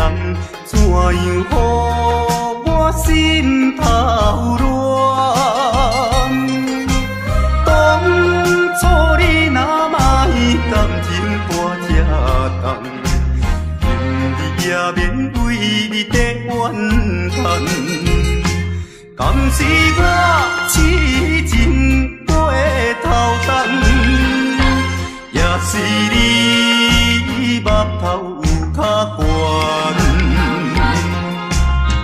人，怎样予我心头乱？当初你若卖感情半只重，今日也免为你在怨叹。敢是我痴情过头重，也是你目头有较悬，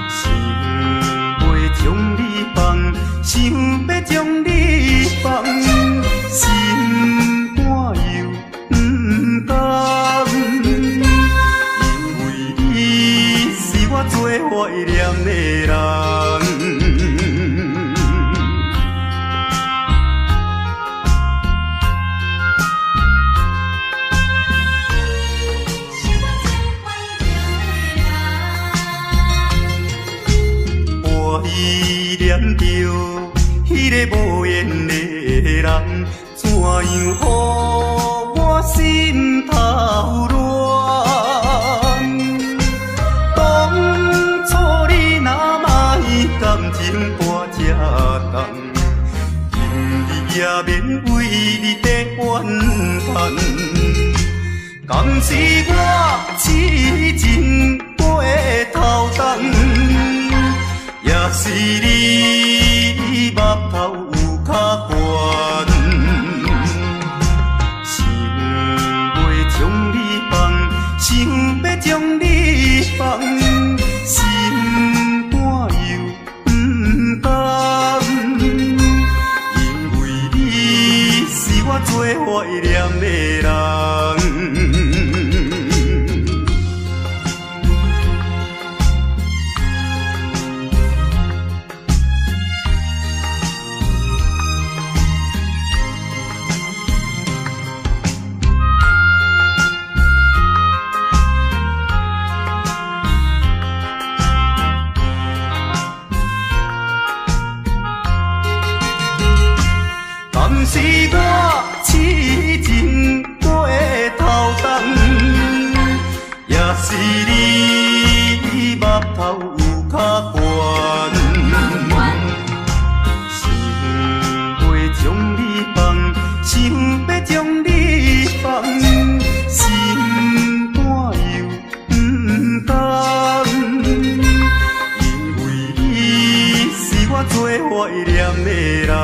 想要将你放，想要将你放，心肝又不甘，因为你是我最怀念的人。依念着迄个无缘的人，怎样予我心头乱？当初你若卖感情半只重，今日也免为你在怨叹。敢是我痴情过头重？也是你目头有较悬，想要将你放，想要将你放，心肝又不甘，因为你是我最怀念的人。敢是我痴情过头重，也是你目头有较悬，想要将你放，想要将你放，心肝又不甘，因为你是我最怀念的人。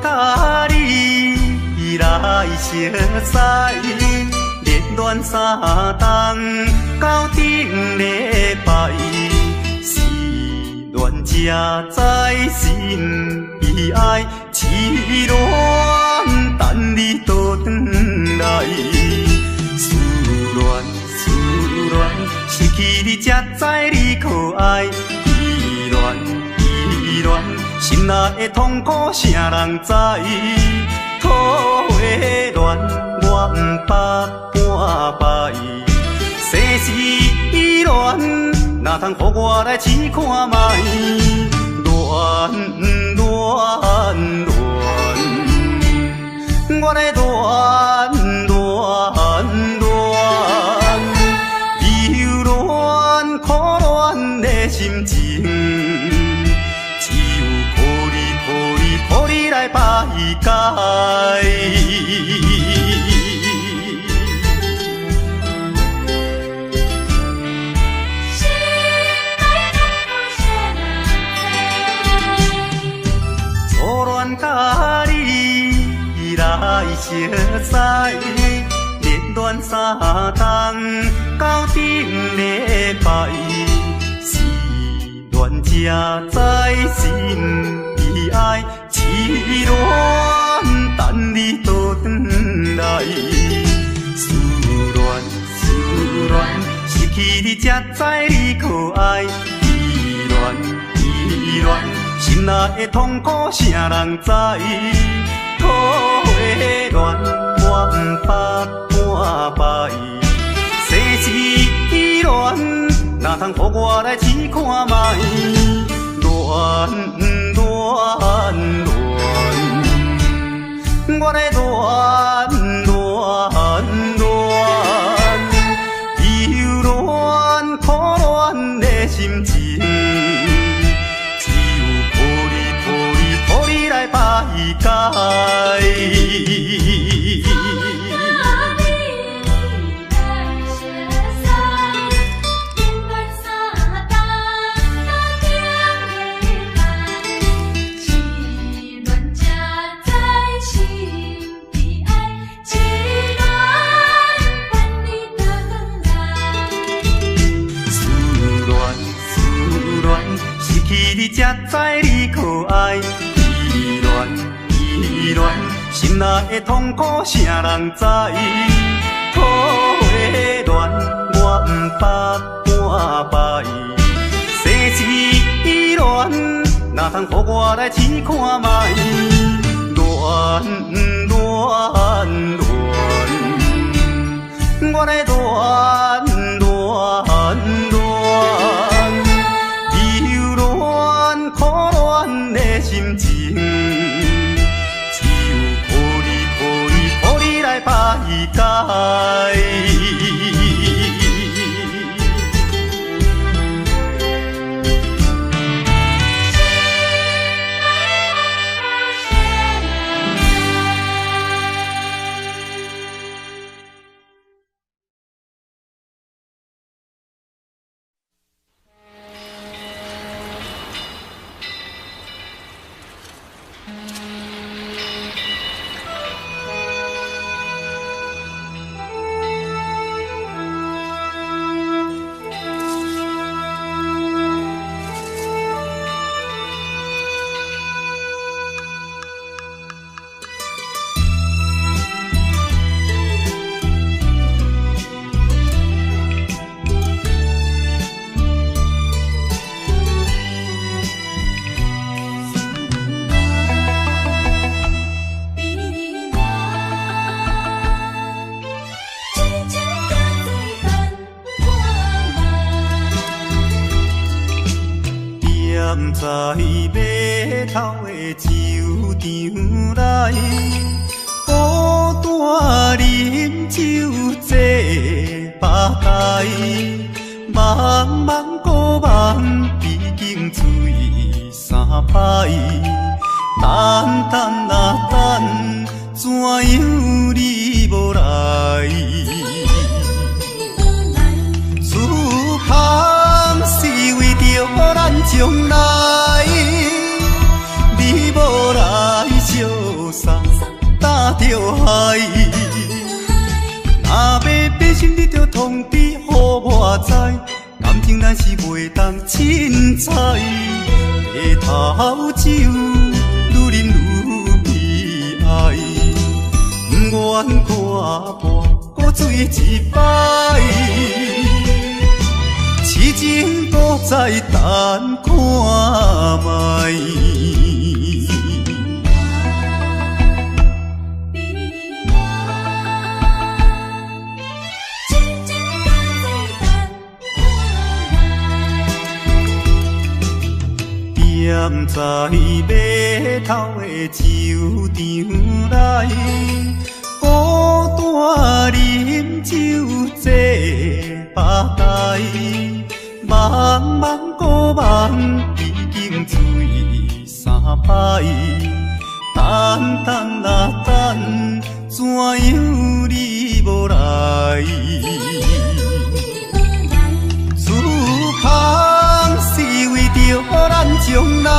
甲你来熟悉，热恋三冬到顶礼拜，是恋才知心悲哀，痴恋等你倒转来，思恋失去你才知你可爱，依恋。心内的痛苦，啥人知？土的恋，我不捌半摆。世事恋，哪通予我来试看卖？恋，我来恋，忧恋苦恋的心情。予你来排解，初恋甲你来熟悉，热恋三冬到顶礼拜。才知心悲哀，痴恋等你倒转来。思恋，失去你才知你可爱。依恋，心内的痛苦谁人知？土花恋，我不捌半摆。世事恋，哪通予我来试看卖？恋，我来恋，忧恋苦恋的心情，只有抱你来排解。你才知你可爱，依恋，心内的痛苦谁人知？土花恋，我不捌半摆。世事恋，哪通予我来试看卖？恋，我来恋。心情，只有抱你来排解。在码头的酒场内，孤单饮酒坐吧台，茫茫古梦已经醉三摆，等啊等，怎样你无来？此项是为着咱将来，你无来相送，担着害。若要变心，你着通知予我知，感情咱是袂当凊彩。白头酒愈饮愈悲哀，不愿看破搁醉一摆。痴情搁再等看卖。踮在码头的酒场内，孤单饮酒坐吧台，茫茫古梦已经醉三摆，等啊等，怎样你无来？此项是为着咱将来，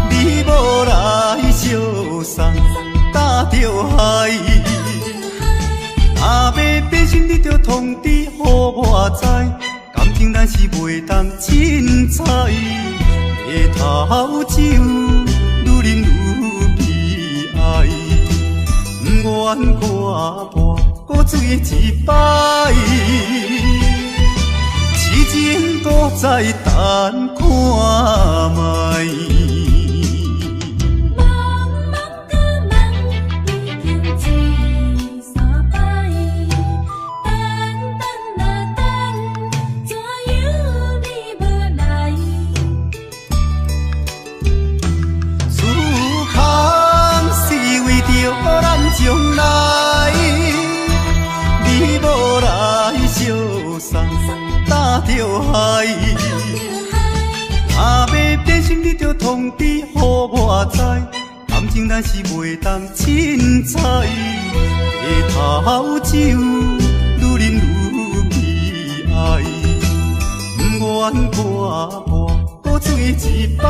你无来相送，担着害。若要变心，你着通知予我知，感情咱是袂当凊彩，回头酒愈啉愈悲哀，不愿看破搁醉一摆，痴情都在等看卖。将来，你无来相送，担着害。若要变心，你着通知予我知。感情咱是袂当凊彩，回头酒愈啉愈悲哀，不愿看破搁醉一摆。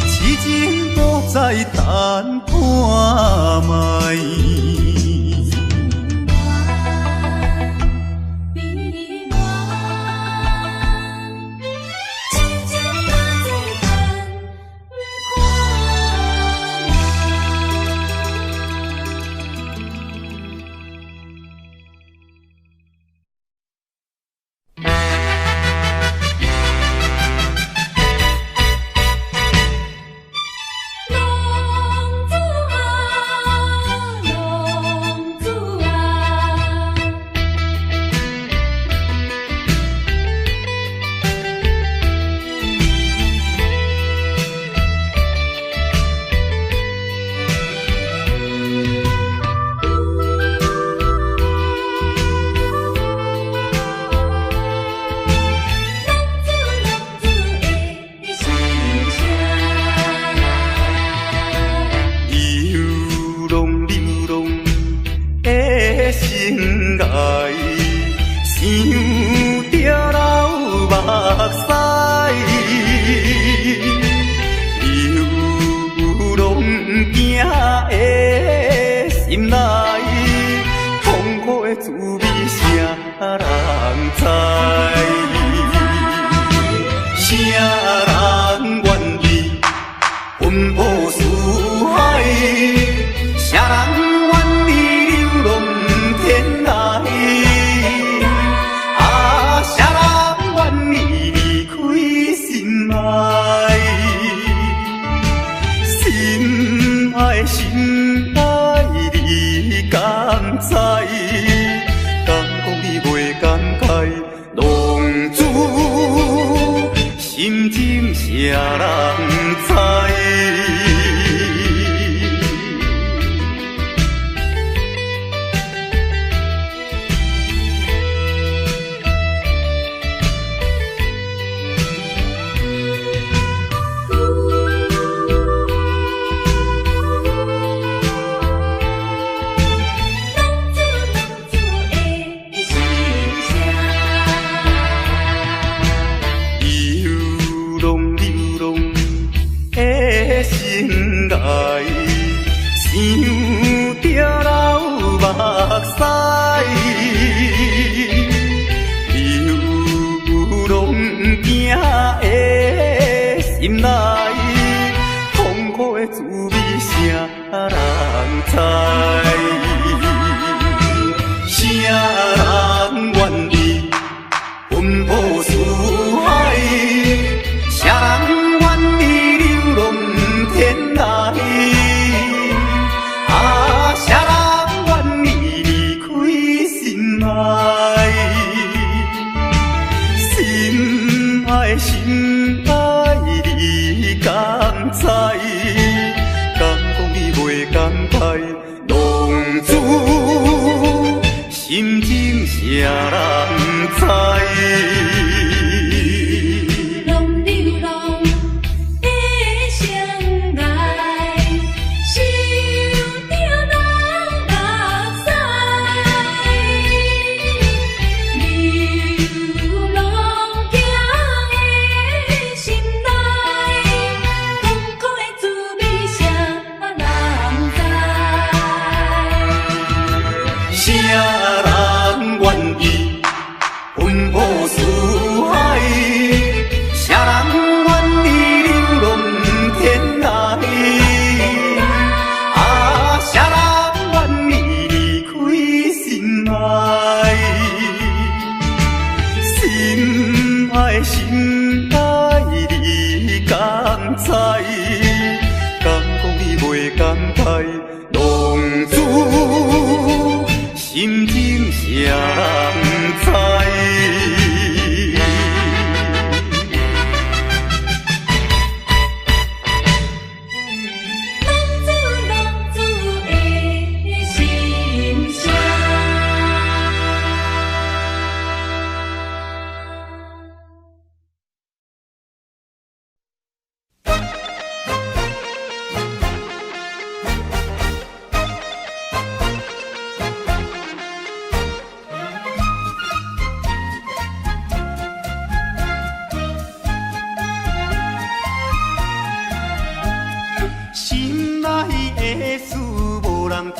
痴情都在等看卖。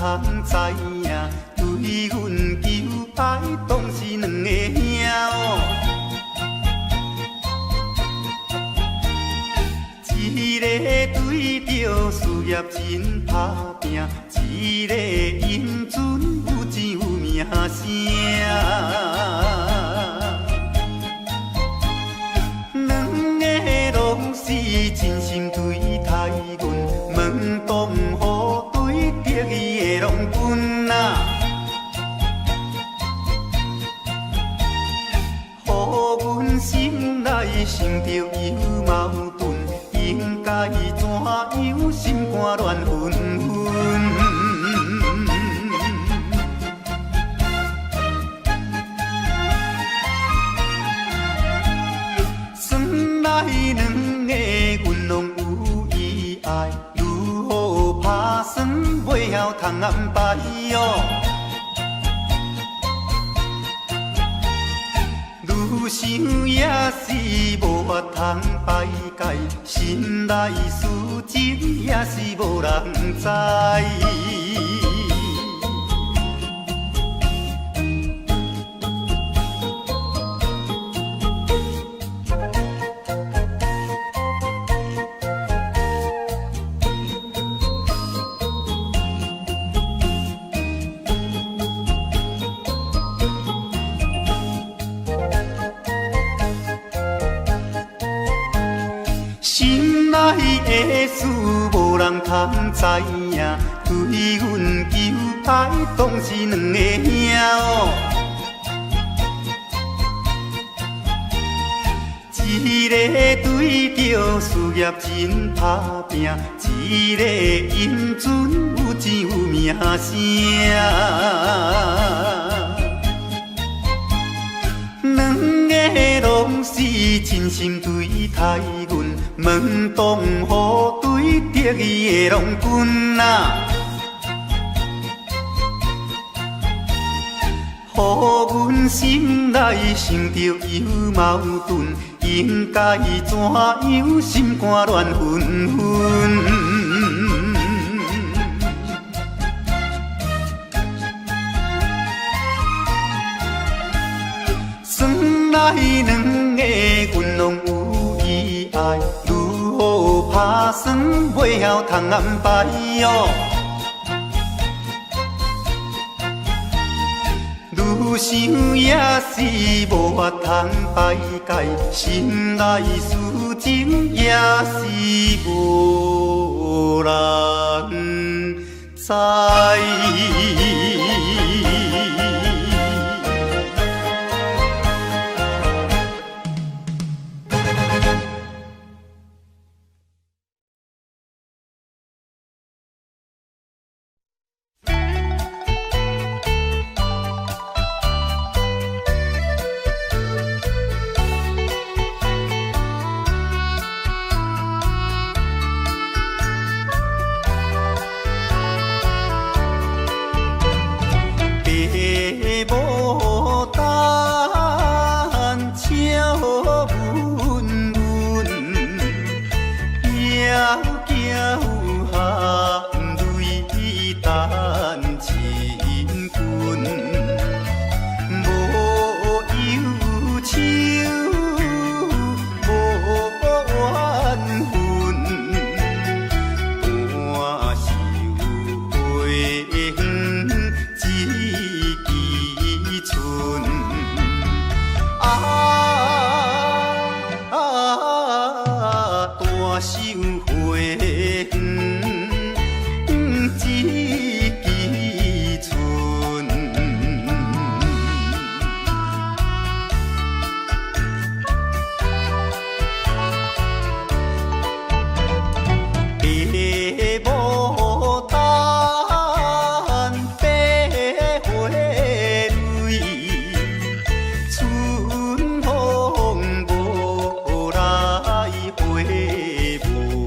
通知影，对阮求爱当是两个兄哦。一个对着事业真打拼，一个因准有钱有名声。两个拢是真心对待阮，问东雨对得意的拢阮啊，予阮心内生着有矛盾。应该怎样心肝乱纷纷？算来两个阮拢有意爱，如何打算袂晓通安排哟？愈想也是无法通排解，心内事情也是无人知。心内的事无人通知影，对阮求爱当是两个兄哦。一个对着事业真打拼，一个因准有钱有名声。两个拢是真心对待阮，问东雨对得意的拢阮啊，予阮心内生着有矛盾，应该怎样心肝乱纷纷？算来两个阮拢有意爱，如何打算袂晓通安排哟？愈想也是无法通排解，心内事情也是无人知。春风无来回无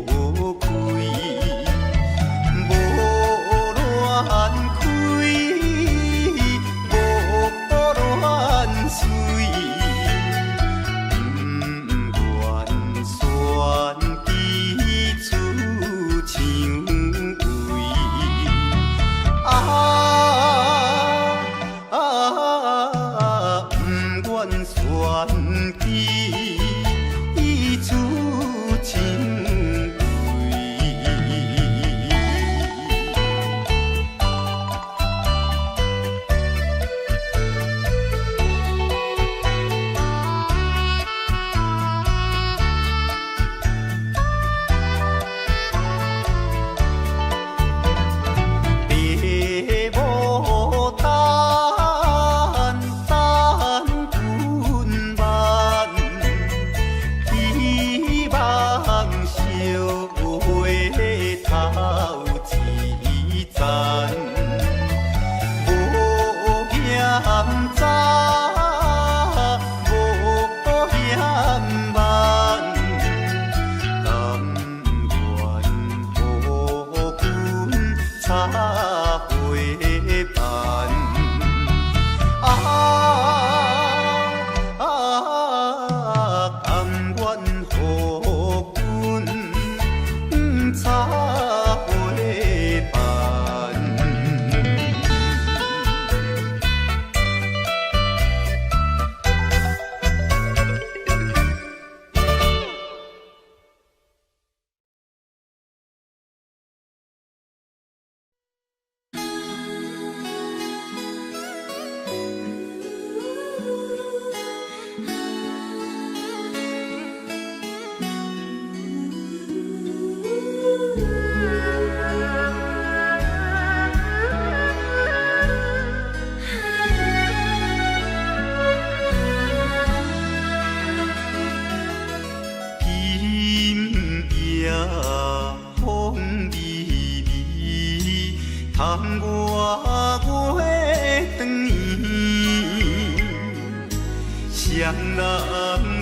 双人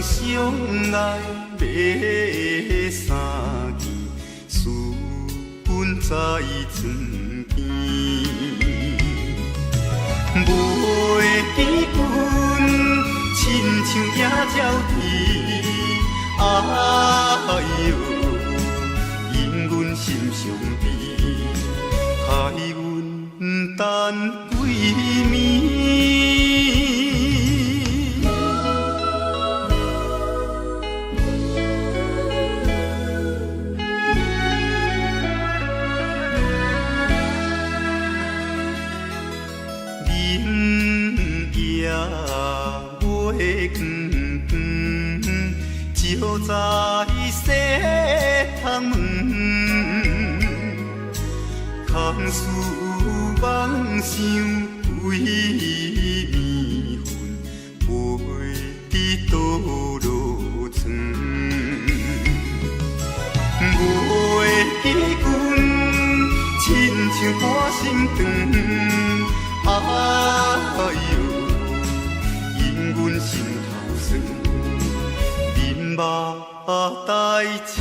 相爱要三更，思阮在床边，袂记阮亲像野鸟啼，哎哟，因阮心伤悲，害阮等几暝。照在西窗门，空思梦想为暝昏，飞伫倒落床。袂记阮亲像半心肠，哎哟，因阮心头酸。目代情，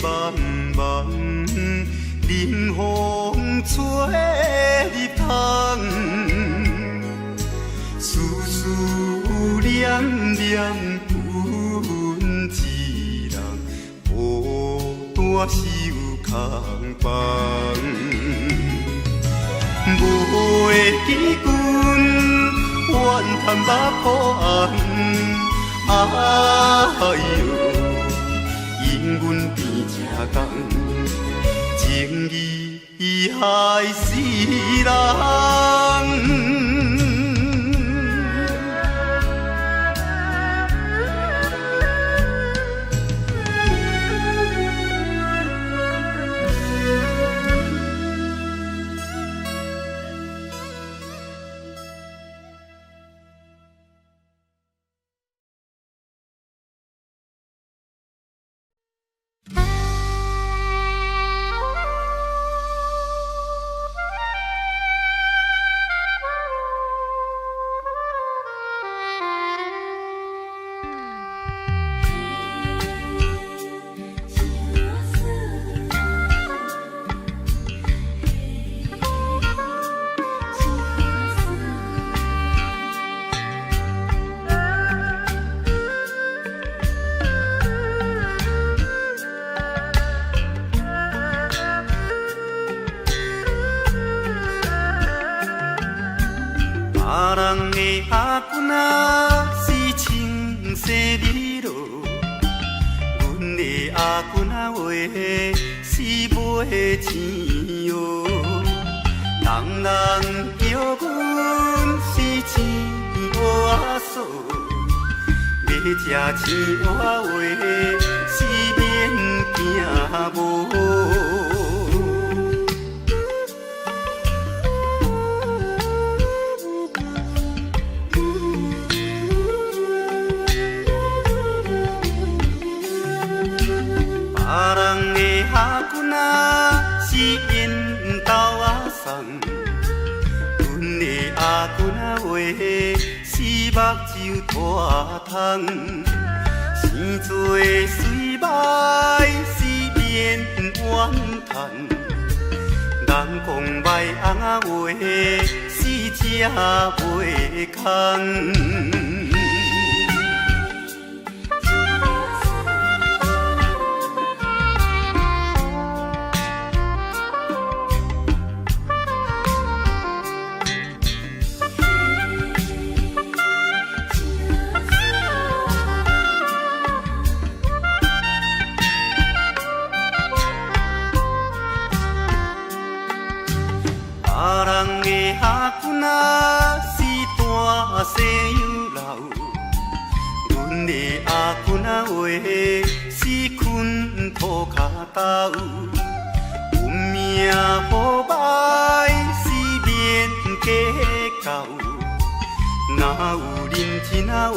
茫茫，冷风吹入窗，丝丝念念阮一人，孤单守空房。袂记阮怨叹目苦红，哎哟。因阮变这工，情义害死人。别人的阿君仔是清洗美罗，阮的阿君仔话是买钱哟。人人叫阮是钱乌嫂，要吃钱乌话是免惊无。别人的阿君仔是因兜阿送，阮的阿君仔话是目睭大窗，生做水歹是免怨叹，人讲歹翁仔话是吃袂空。别人的阿君仔是大西洋老，阮的阿君啊话，死困土骹斗，有命好歹是免计较。若有认真啊话，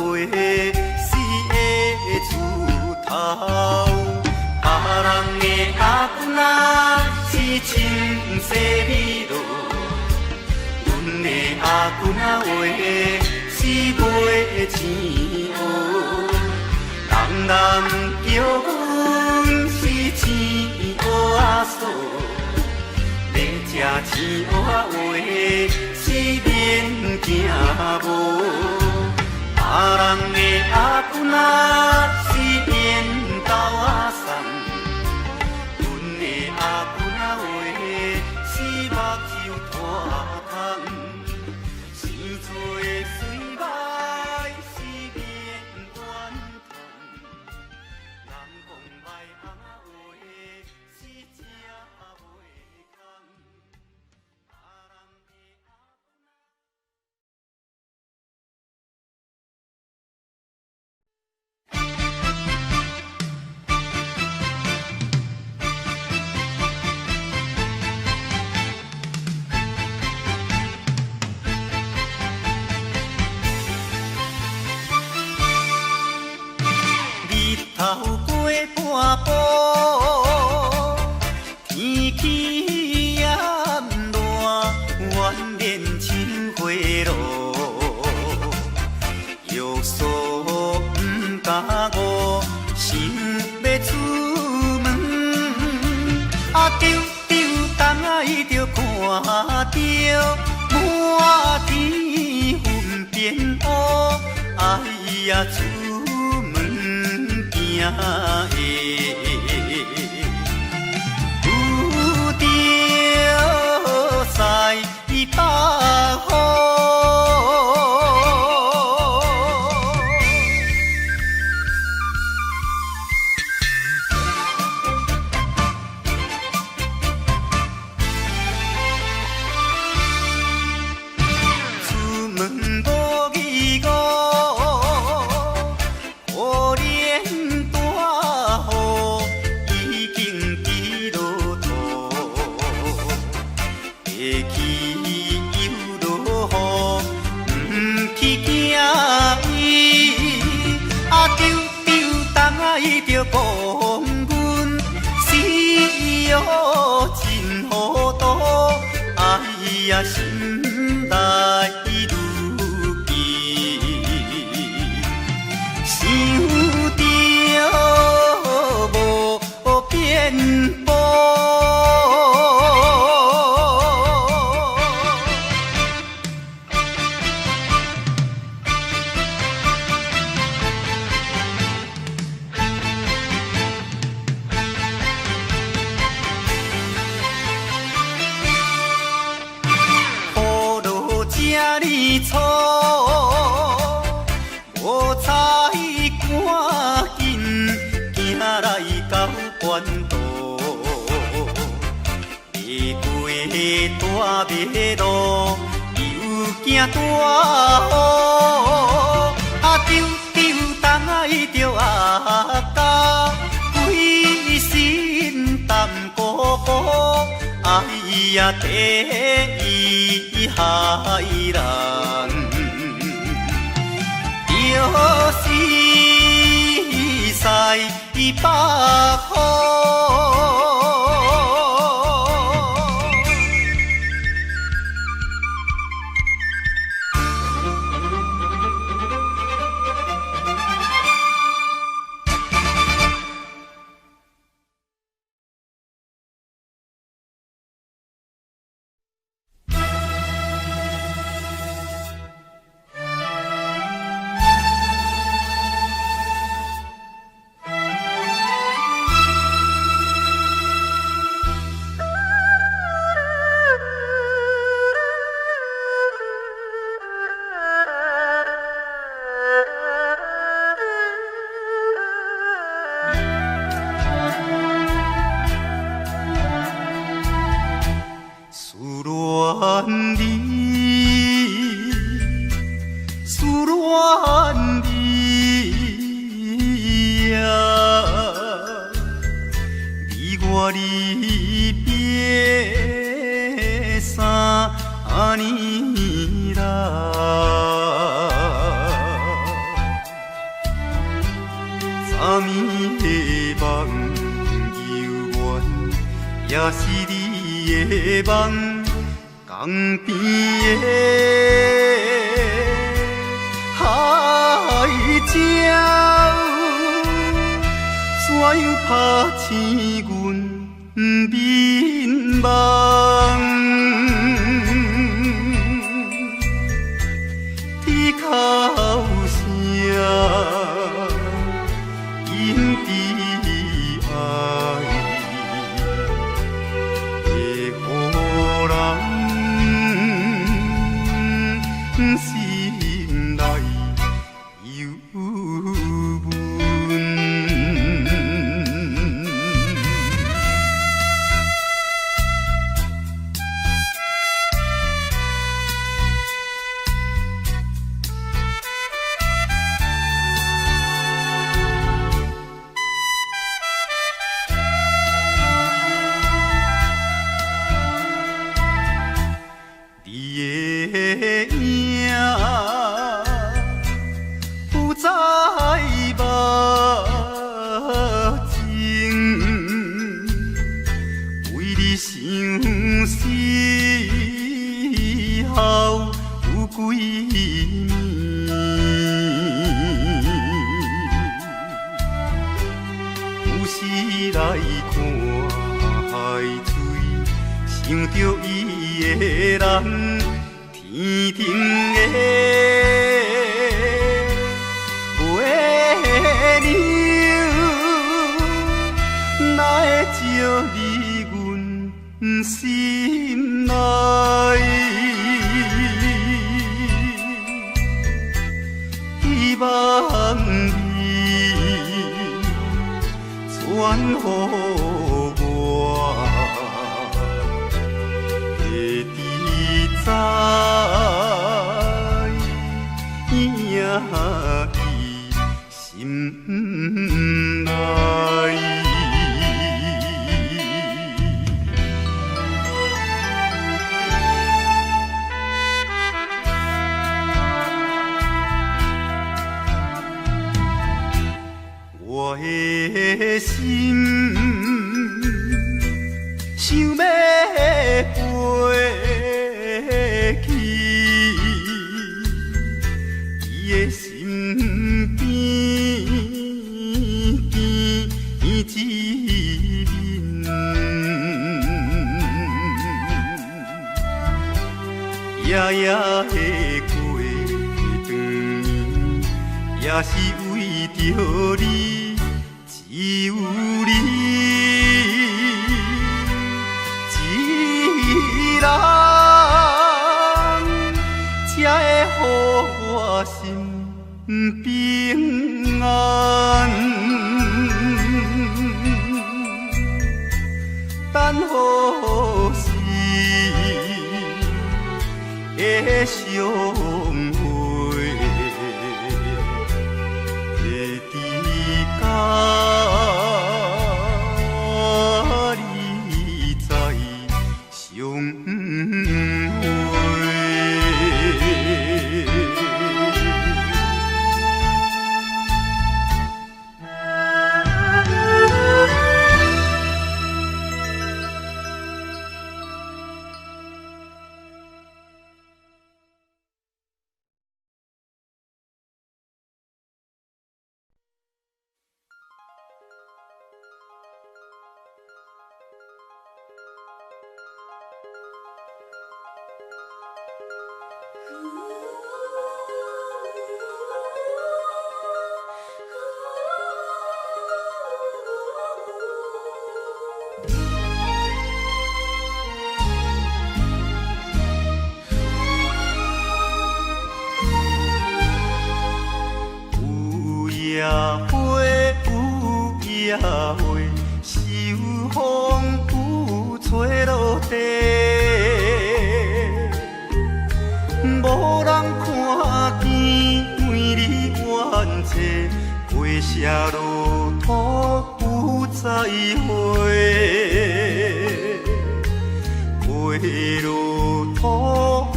死会出头。别人的阿君啊是亲生米路，阮的阿君啊话是卖钱乌。人人叫阮是钱乌仔嫂，要食钱乌仔话是免惊无。别人的阿君啊是缘投仔送，阮的阿君啊话是目睭拖空，生做的水歹是免怨叹，人讲歹翁仔话是食袂空。日头过半晡，天气炎热，怨念像花落。约束不敢误，想要出门，丢东爱着看着满天云变乌，哎呀出行的，有着西北风。出门无义务，可怜大雨已经滴落土，会去又落雨，不去惊伊。丢东爱着讲阮死哦真糊涂，哎呀心内如记，想着无变步。这哩粗，无彩赶紧行来到关渡，爬过大马路，又惊大雨。丢东爱着阿家，规身淡薄薄，哎呀地伊害人，就是西北风。思恋你，离别3年来，昨暝的梦犹原，也是你的梦，江边的海鸟。怎样拍醒阮眠梦？低哭声，因悲哀，会予人心内忧闷。想着伊的人，天顶的月亮，哪会照入阮心内？希望你传予我。在伊心内。我的心想要飞去伊的身边，见一面。夜夜的过长年，也是为着你，只有你。才会予我心平安。等何时的相会，会伫甲你再相会。夜花有夜花，秋风有吹落地，无人看见美丽怨嗟，花谢落土有再会。落土，花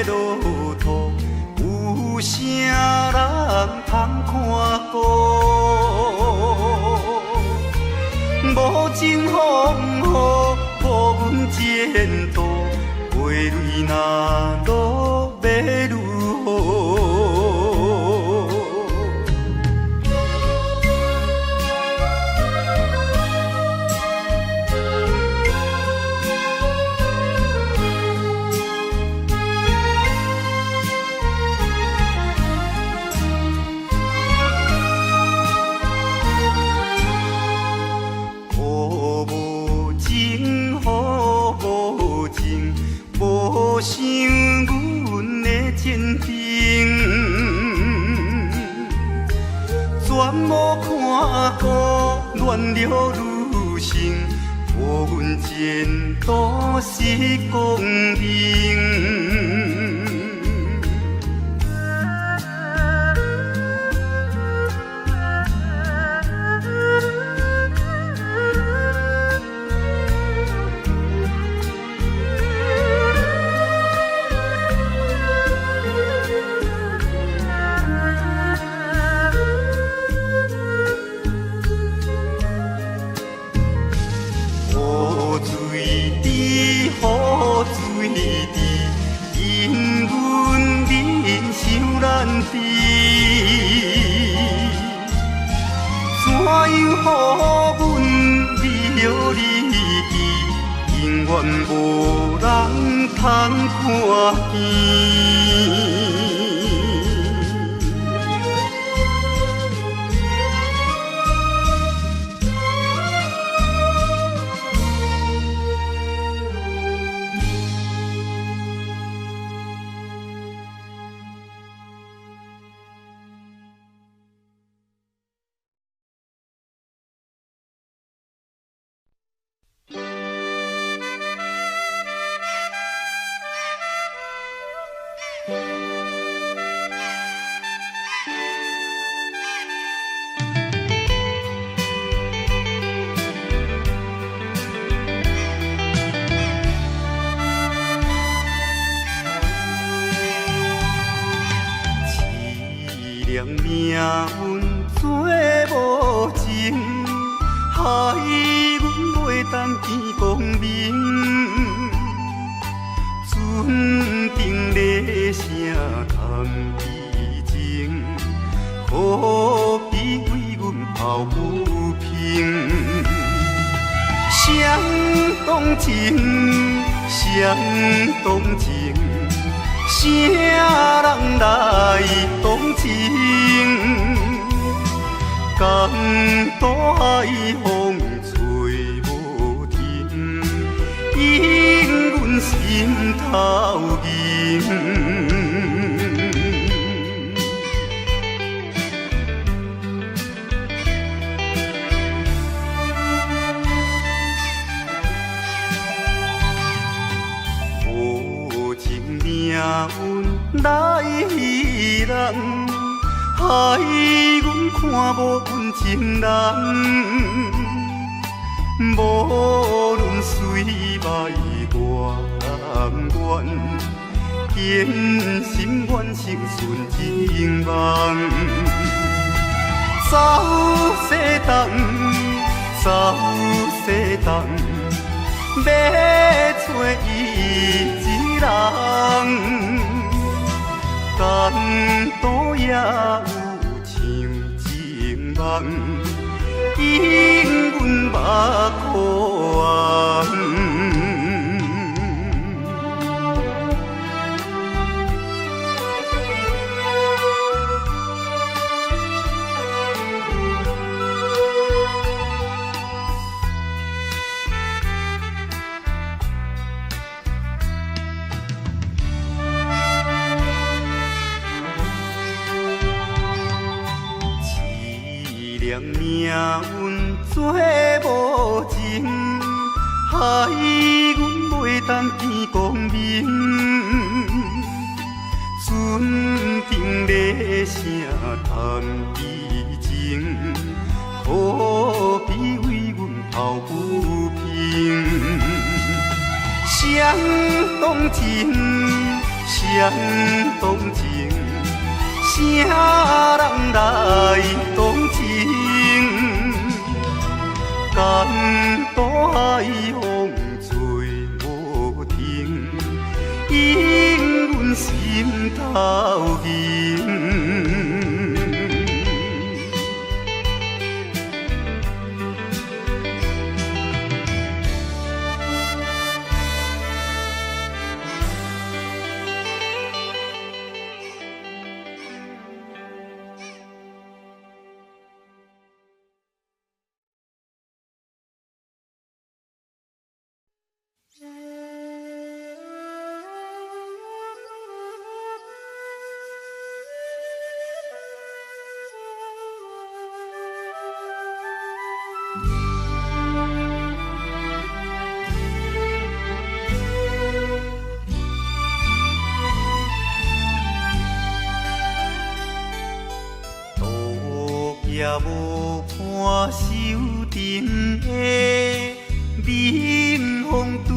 落土，有啥人通看顾？无情风雨，无阮前途，花蕊若落要如何？无想阮的前程，全无看顾，恋了女性，予阮前途是光明。雨水滴，因阮人想难避。怎样予阮离了你去，永远无人通看见。命运做无情，害阮袂当见光明。船顶咧声谈悲情，可比为阮抱不平。相同情，相同情。啥人来同情？江大海风吹无停，引阮心头凝。命运来戏人，害阮看无阮情人。无论水歹外远，坚心愿成顺情梦。走西东，走西东，要找伊。人，但都也有像情梦，引阮目眶红。命运做无情，害阮袂当见光明。船顶咧声谈悲情，可比为阮抱不平。相相同情，相同情，啥人来同情？江大海风吹无停，引阮心头凝。也无伴手顶的冷风对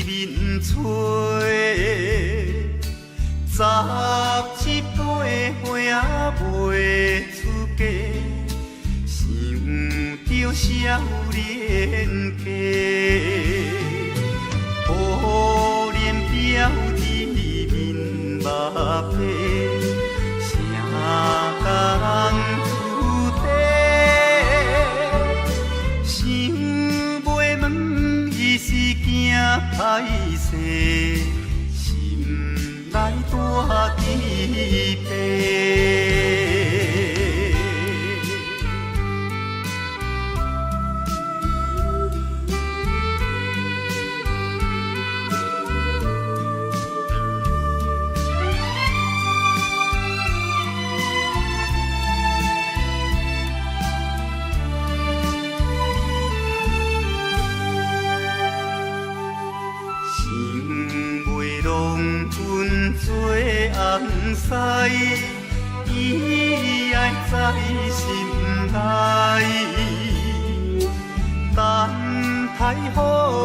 面吹，十七八岁袂出嫁，想着少年家，可怜表弟面目皮，啥人？歹势，心内大疑惑。做红丝，伊爱在心内，等待好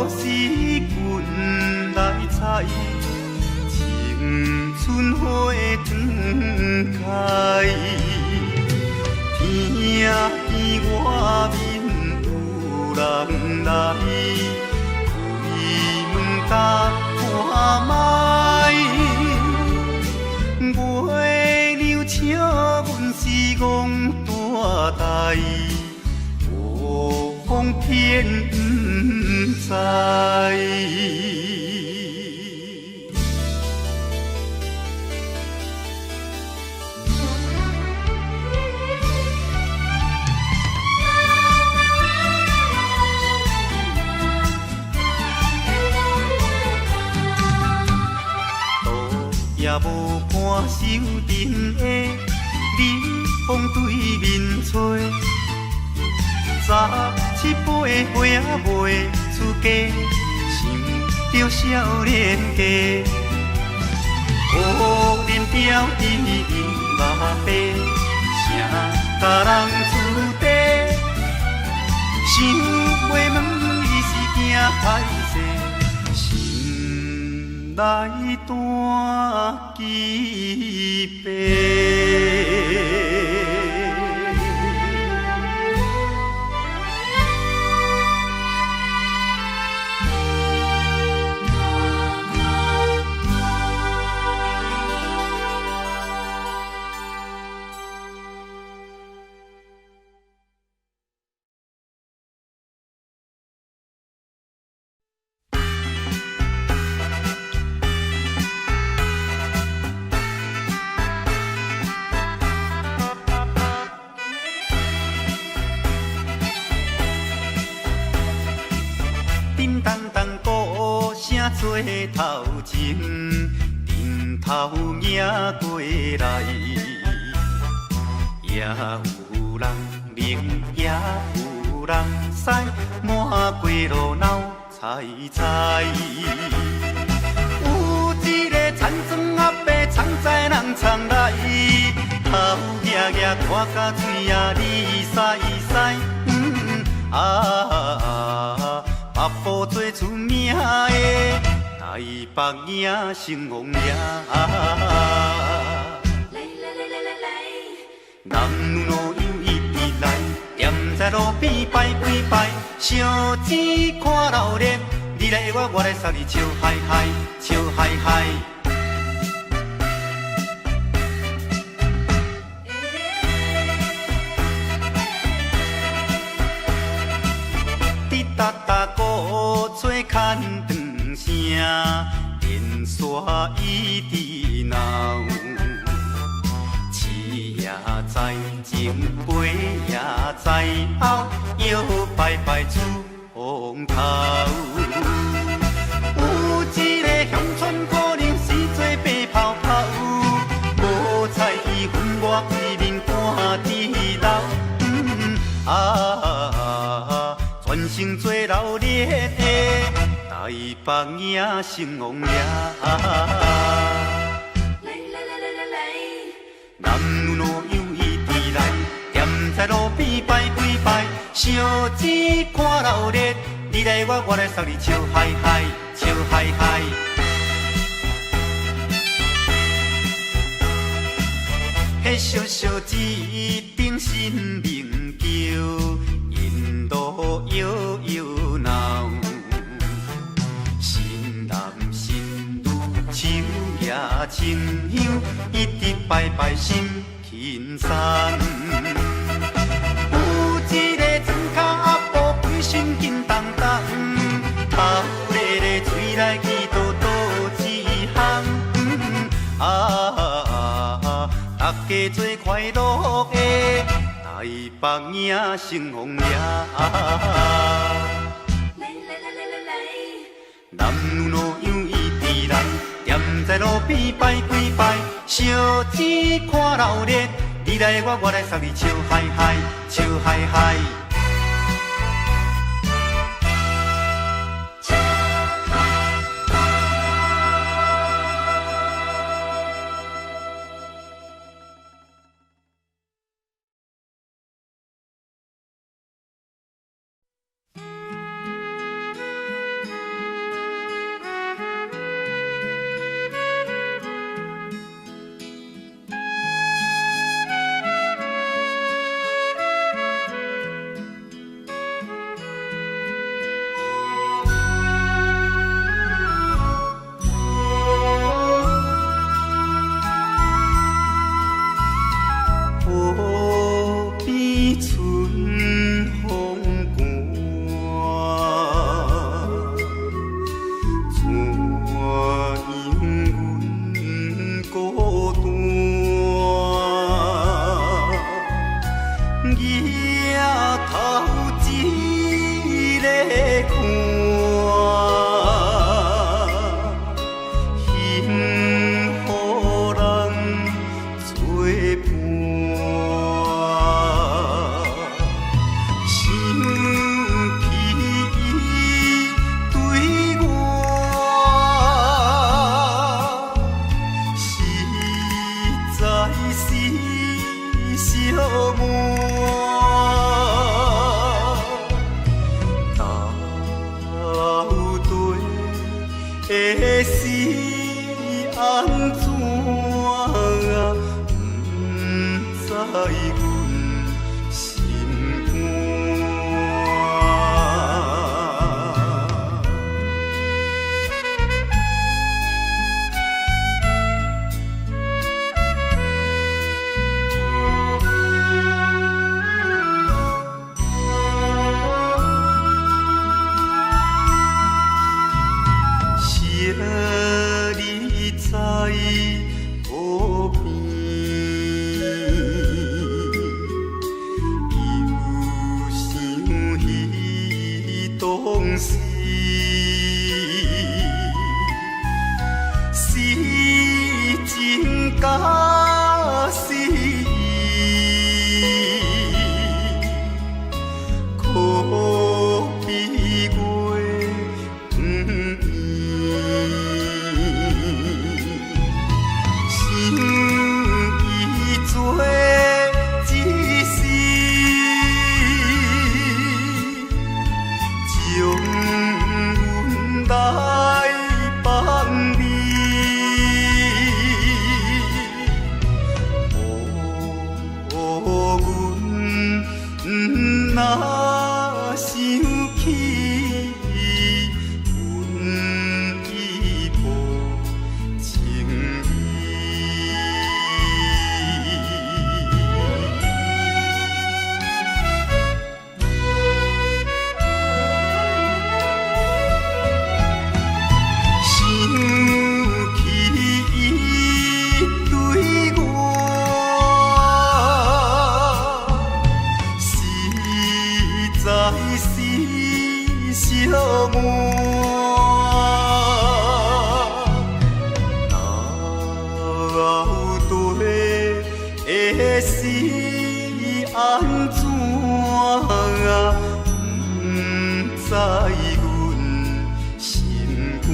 时运来采，青春花长开。听见外面有人来，开门甲看卖。月娘笑阮是戆大代，无风偏不知。也无伴手顶的冷风对面吹，十七八岁袂出嫁，想着少年家，可怜表弟面目白，啥甲人出地，想袂问伊是惊歹势，心内大疑惑。叮当当鼓声做头前，阵头迎过来，也有人明，也有人驶，满过路闹采采。有一个田庄阿伯藏在人藏来，头额额看甲嘴啊哩塞塞，白布做出名的，台北影成王爷。男女老幼一直来，踮在路边排几排，烧钱看热闹，你来我来送你笑嗨嗨，笑嗨嗨。滴答答鼓吹牵长声，电线一直闹。也在前，背也在后，摇摆摆出风头。有一个乡村可能是做白泡泡，无彩气氛我规面看地老。全城做热烈的台北影成王爷。男女老幼一直来，踮在路边排几排，烧钱看热闹，你来我来送你笑嗨嗨，笑嗨嗨。迄小小一顶新名桥，引路摇摇闹，新男新女手也牵香，一直摆摆心轻松。有一个庄脚阿婆规身紧动动，头咧咧嘴来去倒倒一项。大家做快乐的台北影成王爷。男女老幼一直来，踮在路边排几排，烧钱看热闹，你来我来送你笑嗨嗨，笑嗨嗨。安怎啊？不知阮心肝。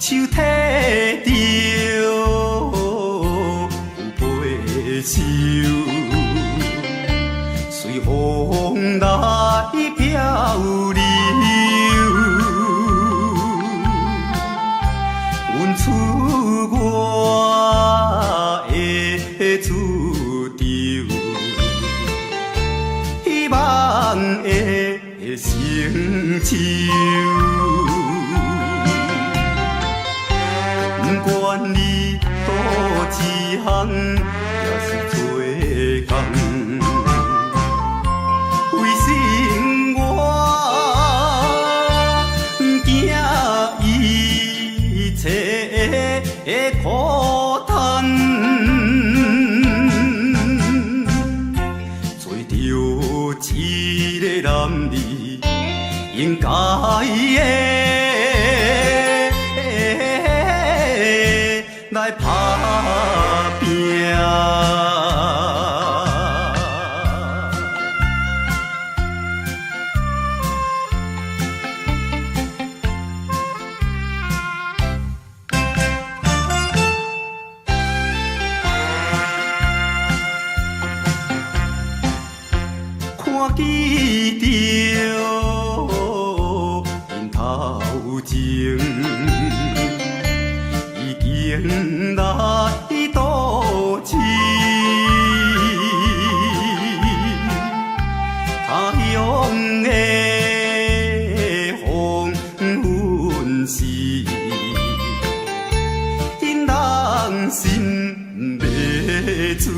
手提着有背手，随风来漂流。阮出我的厝场，希望会成就。不管你倒一项，也是做工，为生活惊一切的苦叹，做着一个男儿应该的。来打拼，看见着因头前。迎来多情，他乡的黄昏时，因人心迷醉。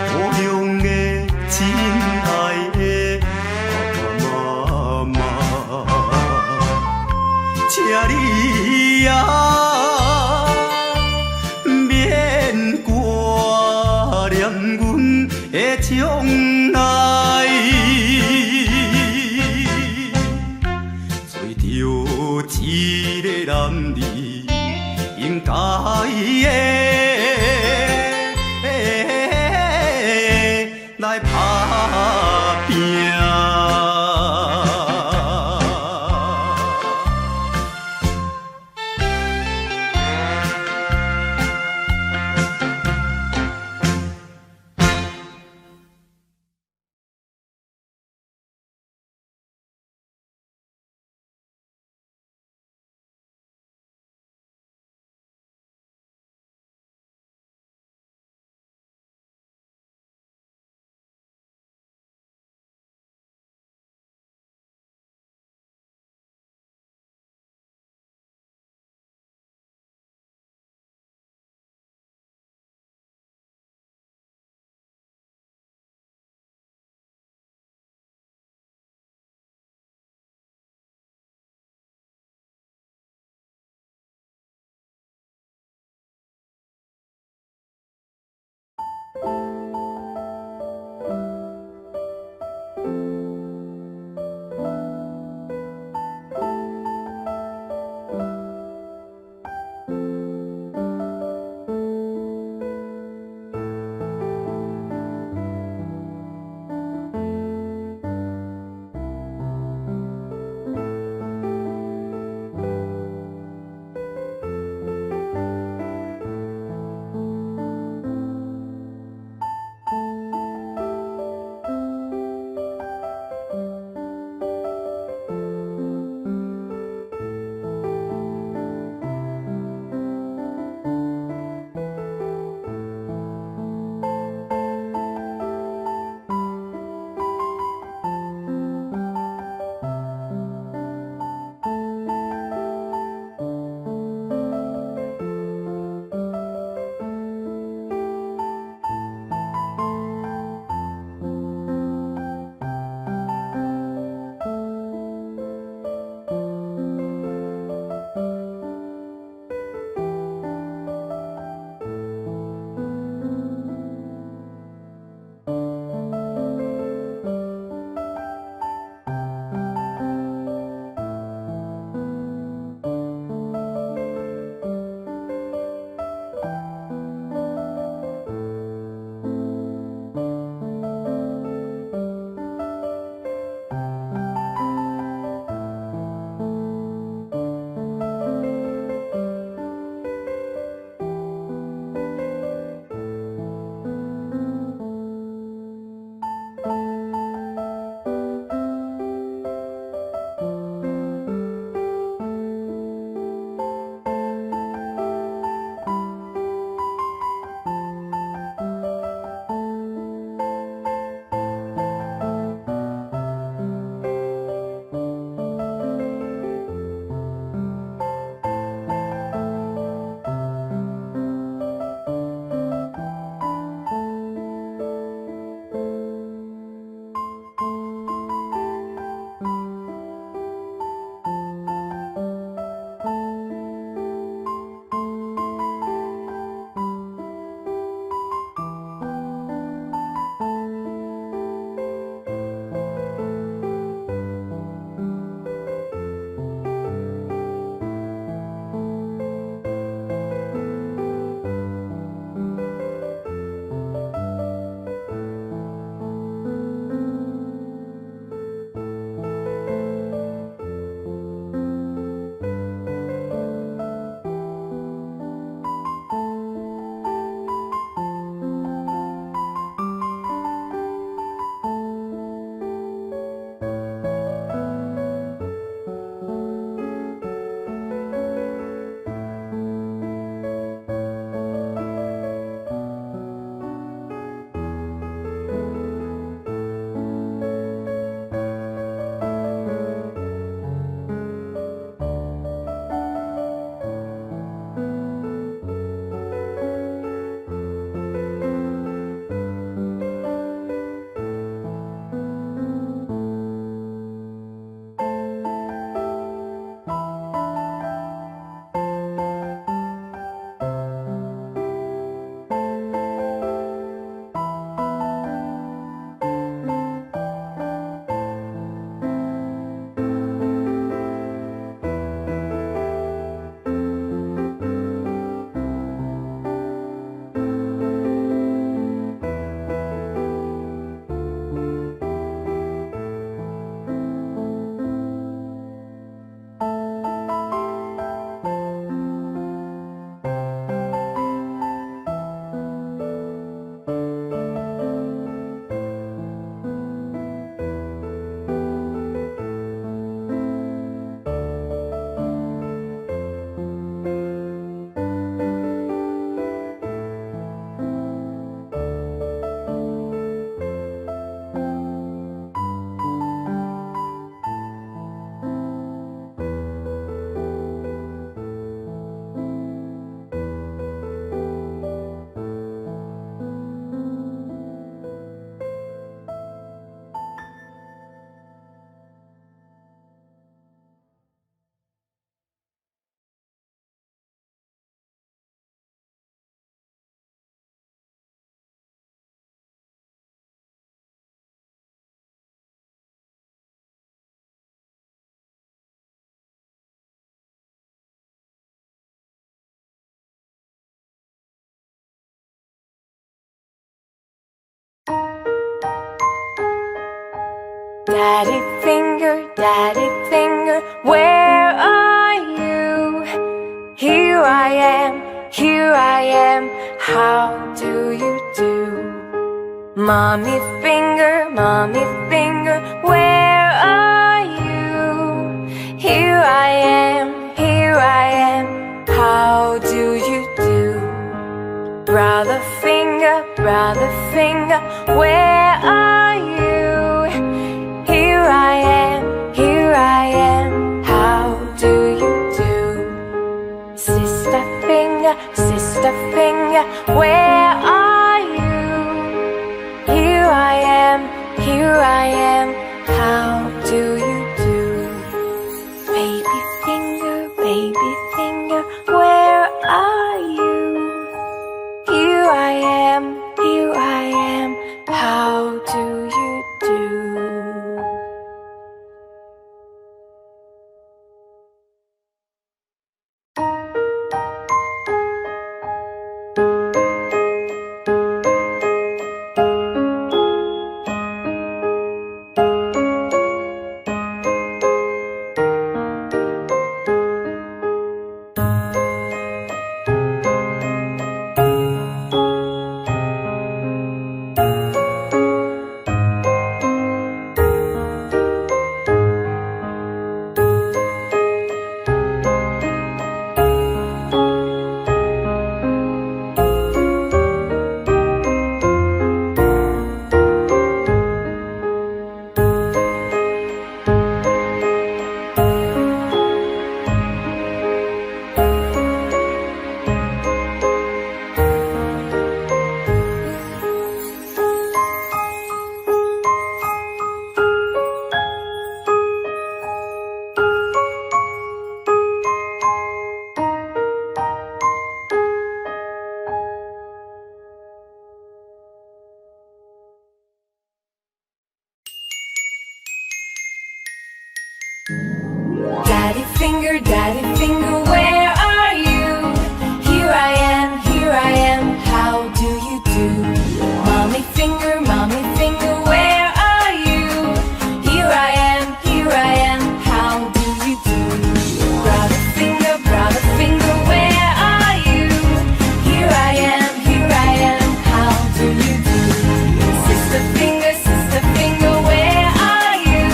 故乡的亲爱的爸爸妈妈。请你啊，免挂念阮的将来，做着一个男儿应该的来打拼。Daddy finger, where are you? Here I am, how do you do? Mommy finger, where are you? Here I am, how do you do? Brother finger, where are you? Here I am, how do you do? Sister finger, where are you? Here I am, how do you do? Baby finger, where are you? Here I am, how do you do? Daddy finger, where are you? Here I am, how do you do? Mommy finger, where are you? Here I am, how do you do? Brother finger, where are you? Here I am, how do you do? Sister finger, where are you?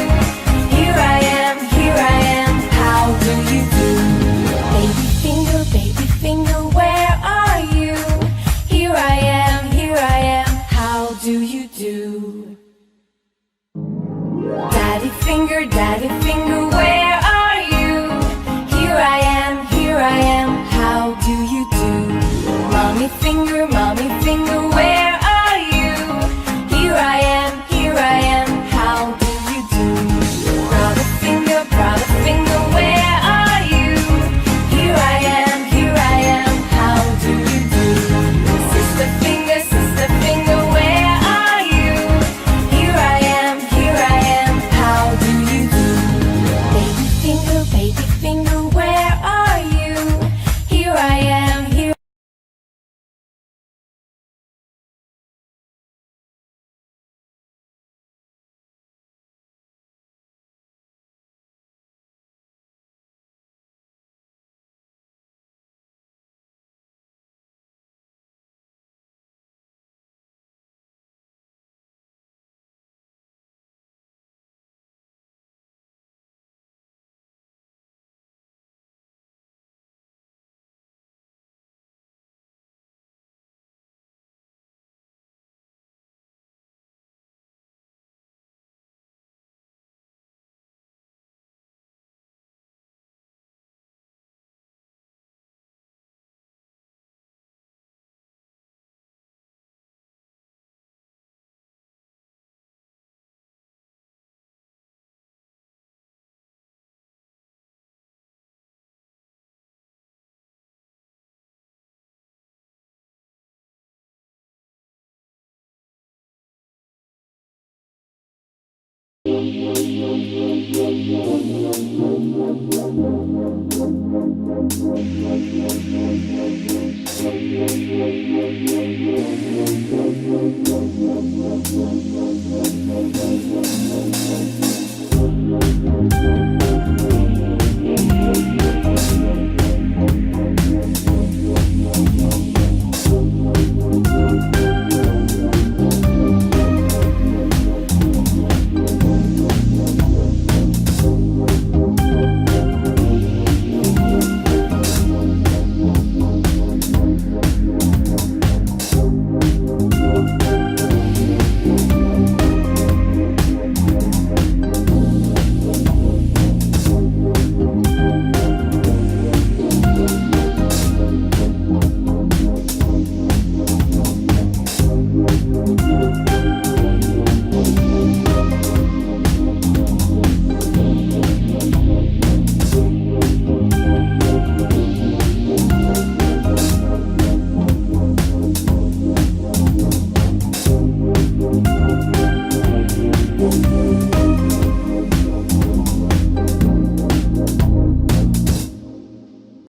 Here I am, how do you do? Baby finger, where are you? Here I am, how do you do? Daddy finger, where are you? Here I am, how do you do? Mommy finger, where are you? Here I am, how do you do? Brother finger, where are you? Here I am, how do you do? Sister finger, where are you? Here I am, how do you do? Baby finger, where are you? Here I am,